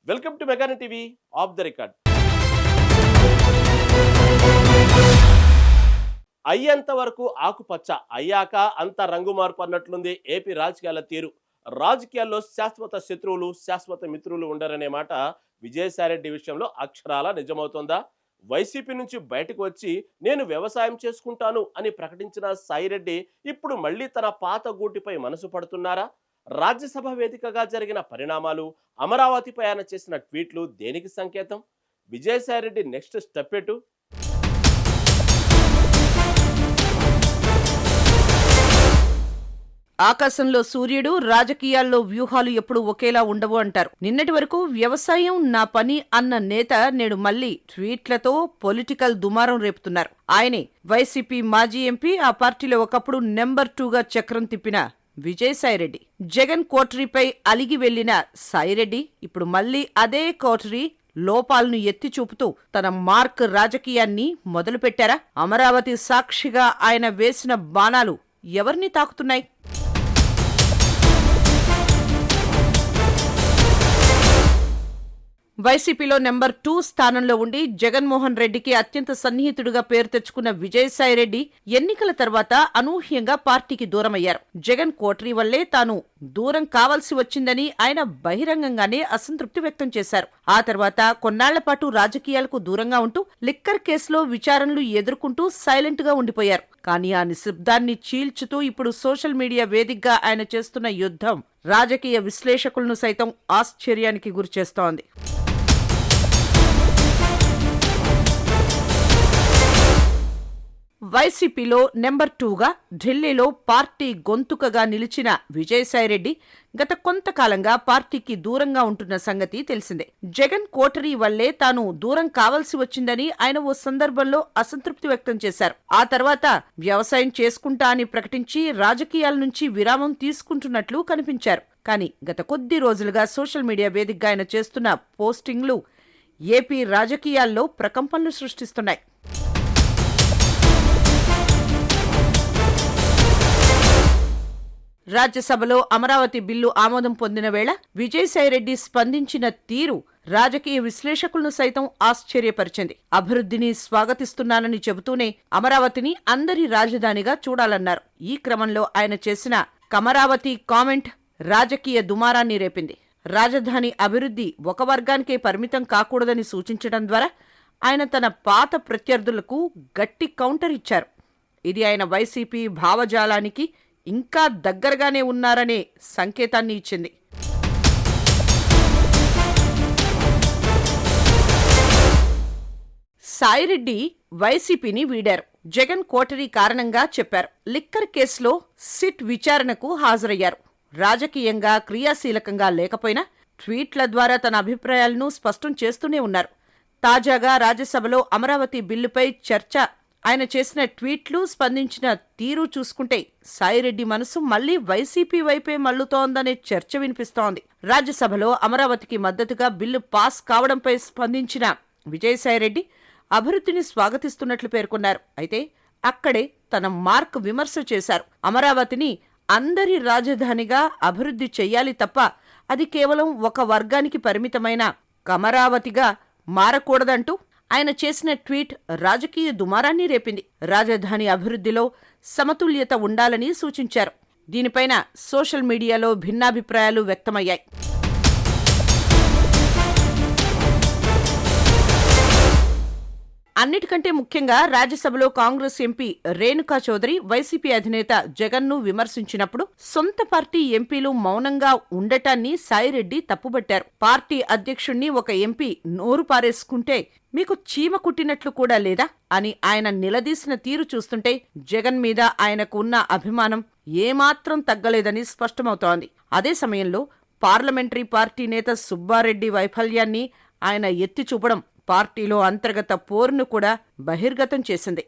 Welcome to మెగాని TV off the record. అయ్యేంత వరకు ఆకుపచ్చ, అయ్యాక అంత రంగు మార్పు అన్నట్లుంది ఏపీ రాజకీయాల తీరు. రాజకీయాల్లో శాశ్వత శత్రువులు, శాశ్వత మిత్రులు ఉండరనే మాట విజయసాయిరెడ్డి విషయంలో అక్షరాల నిజమవుతోందా? వైసీపీ నుంచి బయటకు వచ్చి నేను వ్యవసాయం చేసుకుంటాను అని ప్రకటించిన సాయిరెడ్డి ఇప్పుడు మళ్ళీ తన పాత గూటిపై మనసు పడుతున్నారా? రాజ్యసభ వేదికగా జరిగిన పరిణామాలు, అమరావతిపై ఆయన చేసిన ట్వీట్లు దేనికి సంకేతం? విజయసాయిరెడ్డి నెక్స్ట్ స్టెప్ ఎటు? ఆకాశంలో సూర్యుడు, రాజకీయాల్లో వ్యూహాలు ఎప్పుడు ఒకేలా ఉండవు అంటారు. నిన్నటి వరకు వ్యవసాయం నా పని అన్న నేత నేడు మళ్లీ ట్వీట్లతో పొలిటికల్ దుమారం రేపుతున్నారు. ఆయనే వైసీపీ మాజీ ఎంపీ, ఆ పార్టీలో ఒకప్పుడు నెంబర్ 2గా చక్రం తిప్పిన విజయసాయిరెడ్డి. జగన్ కోటరీపై అలిగి వెళ్లిన సాయిరెడ్డి ఇప్పుడు మళ్లీ అదే కోటరీ లోపాలను ఎత్తి చూపుతూ తన మార్క్ రాజకీయాన్ని మొదలుపెట్టారా? అమరావతి సాక్షిగా ఆయన వేసిన బాణాలు ఎవరిని తాకుతున్నాయి? వైసీపీలో నెంబర్ 2 స్థానంలో ఉండి జగన్మోహన్ రెడ్డికి అత్యంత సన్నిహితుడిగా పేరు తెచ్చుకున్న విజయసాయిరెడ్డి ఎన్నికల తర్వాత అనూహ్యంగా పార్టీకి దూరమయ్యారు. జగన్ కోటరీ వల్లే తాను దూరం కావాల్సి వచ్చిందని ఆయన బహిరంగంగానే అసంతృప్తి వ్యక్తం చేశారు. ఆ తర్వాత కొన్నాళ్ల పాటు రాజకీయాలకు దూరంగా ఉంటూ లిక్కర్ కేసులో విచారణలు ఎదుర్కొంటూ సైలెంట్ గా ఉండిపోయారు. కానీ ఆ నిశ్శబ్దాన్ని చీల్చుతూ ఇప్పుడు సోషల్ మీడియా వేదికగా ఆయన చేస్తున్న యుద్ధం రాజకీయ విశ్లేషకులను సైతం ఆశ్చర్యానికి గురిచేస్తోంది. వైసీపీలో నెంబర్ 2గా ఢిల్లీలో పార్టీ గొంతుకగా నిలిచిన విజయసాయిరెడ్డి గత కొంతకాలంగా పార్టీకి దూరంగా ఉంటున్న సంగతి తెలిసిందే. జగన్ కోటరీ వల్లే తాను దూరం కావాల్సి వచ్చిందని ఆయన ఓ సందర్భంలో అసంతృప్తి వ్యక్తం చేశారు. ఆ తర్వాత వ్యవసాయం చేసుకుంటా అని ప్రకటించి రాజకీయాల నుంచి విరామం తీసుకుంటున్నట్లు కనిపించారు. కానీ గత కొద్ది రోజులుగా సోషల్ మీడియా వేదికగా ఆయన చేస్తున్న పోస్టింగ్లు ఏపీ రాజకీయాల్లో ప్రకంపనలు సృష్టిస్తున్నాయి. రాజ్యసభలో అమరావతి బిల్లు ఆమోదం పొందిన వేళ విజయసాయిరెడ్డి స్పందించిన తీరు రాజకీయ విశ్లేషకులను సైతం ఆశ్చర్యపరిచింది. అభివృద్ధిని స్వాగతిస్తున్నానని చెబుతూనే అమరావతిని అందరి రాజధానిగా చూడాలన్నారు. ఈ క్రమంలో ఆయన చేసిన కమరావతి కామెంట్ రాజకీయ దుమారాన్ని రేపింది. రాజధాని అభివృద్ధి ఒక వర్గానికే పరిమితం కాకూడదని సూచించడం ద్వారా ఆయన తన పాత ప్రత్యర్థులకు గట్టి కౌంటర్ ఇచ్చారు. ఇది ఆయన వైసీపీ భావజాలానికి ఇంకా దగ్గరగానే ఉన్నారనే సంకేతాన్ని ఇచ్చింది. సాయిరెడ్డి వైసీపీని వీడారు. జగన్ కోటరీ కారణంగా చెప్పారు. లిక్కర్ కేసులో సిట్ విచారణకు హాజరయ్యారు. రాజకీయంగా క్రియాశీలకంగా లేకపోయినా ట్వీట్ల ద్వారా తన అభిప్రాయాలను స్పష్టం చేస్తూనే ఉన్నారు. తాజాగా రాజ్యసభలో అమరావతి బిల్లుపై చర్చ, ఆయన చేసిన ట్వీట్లు, స్పందించిన తీరు చూసుకుంటే సాయిరెడ్డి మనసు మళ్లీ వైసీపీ వైపే మళ్లుతోందనే చర్చ వినిపిస్తోంది. రాజ్యసభలో అమరావతికి మద్దతుగా బిల్లు పాస్ కావడంపై స్పందించిన విజయసాయిరెడ్డి అభివృద్ధిని స్వాగతిస్తున్నట్లు పేర్కొన్నారు. అయితే అక్కడే తన మార్క్ విమర్శ చేశారు. అమరావతిని అందరి రాజధానిగా అభివృద్ధి చెయ్యాలి తప్ప అది కేవలం ఒక వర్గానికి పరిమితమైన కమరావతిగా మారకూడదంటూ ఆయన చేసిన ట్వీట్ రాజకీయ దుమారాన్ని రేపింది. రాజధాని అభివృద్ధిలో సమతుల్యత ఉండాలని సూచించారు. దీనిపైన సోషల్ మీడియాలో భిన్నాభిప్రాయాలు వ్యక్తమయ్యాయి. అన్నిటికంటే ముఖ్యంగా రాజ్యసభలో కాంగ్రెస్ ఎంపీ రేణుకా చౌదరి వైసీపీ అధినేత జగన్ను విమర్శించినప్పుడు సొంత పార్టీ ఎంపీలు మౌనంగా ఉండటాన్ని సాయిరెడ్డి తప్పుబట్టారు. పార్టీ అధ్యక్షుణ్ణి ఒక ఎంపీ నోరు పారేసుకుంటే మీకు చీమ కుట్టినట్లు కూడా లేదా అని ఆయన నిలదీసిన తీరు చూస్తుంటే జగన్ మీద ఆయనకు ఉన్న అభిమానం ఏమాత్రం తగ్గలేదని స్పష్టమవుతోంది. అదే సమయంలో పార్లమెంటరీ పార్టీ నేత సుబ్బారెడ్డి వైఫల్యాన్ని ఆయన ఎత్తి చూపడం పార్టీలో అంతర్గత పోరును కూడా బహిర్గతం చేసింది.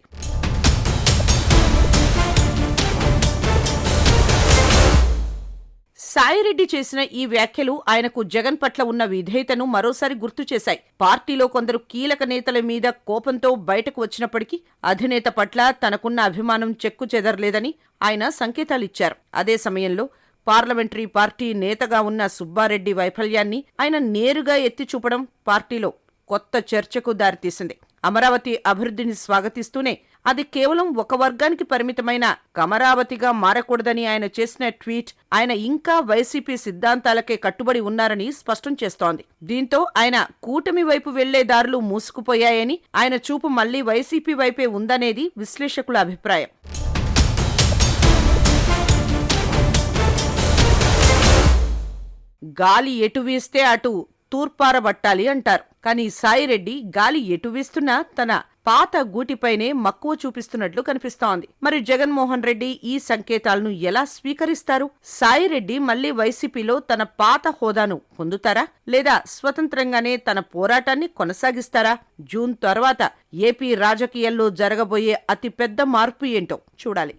సాయిరెడ్డి చేసిన ఈ వ్యాఖ్యలు ఆయనకు జగన్ పట్ల ఉన్న విధేయతను మరోసారి గుర్తు చేశాయి. పార్టీలో కొందరు కీలక నేతల మీద కోపంతో బయటకు వచ్చినప్పటికీ అధినేత పట్ల తనకున్న అభిమానం చెక్కు చెదరలేదని ఆయన సంకేతాలిచ్చారు. అదే సమయంలో పార్లమెంటరీ పార్టీ నేతగా ఉన్న సుబ్బారెడ్డి వైఫల్యాన్ని ఆయన నేరుగా ఎత్తి చూపడం పార్టీలో కొత్త చర్చకు దారితీసింది. అమరావతి అభివృద్ధిని స్వాగతిస్తూనే అది కేవలం ఒక వర్గానికి పరిమితమైన కమరావతిగా మారకూడదని ఆయన చేసిన ట్వీట్ ఆయన ఇంకా వైసీపీ సిద్ధాంతాలకే కట్టుబడి ఉన్నారని స్పష్టం చేస్తోంది. దీంతో ఆయన కూటమి వైపు వెళ్లే దారులు మూసుకుపోయాయని, ఆయన చూపు మళ్లీ వైసీపీ వైపే ఉందనేది విశ్లేషకుల అభిప్రాయం. గాలి ఎటు వీస్తే అటు తూర్పారబట్టాలి అంటారు. కానీ సాయిరెడ్డి గాలి ఎటు వీస్తున్నా తన పాత గూటిపైనే మక్కువ చూపిస్తున్నట్లు కనిపిస్తోంది. మరి జగన్మోహన్ రెడ్డి ఈ సంకేతాలను ఎలా స్వీకరిస్తారు? సాయిరెడ్డి మళ్లీ వైసీపీలో తన పాత హోదాను పొందుతారా, లేదా స్వతంత్రంగానే తన పోరాటాన్ని కొనసాగిస్తారా? జూన్ తర్వాత ఏపీ రాజకీయాల్లో జరగబోయే అతిపెద్ద మార్పు ఏంటో చూడాలి.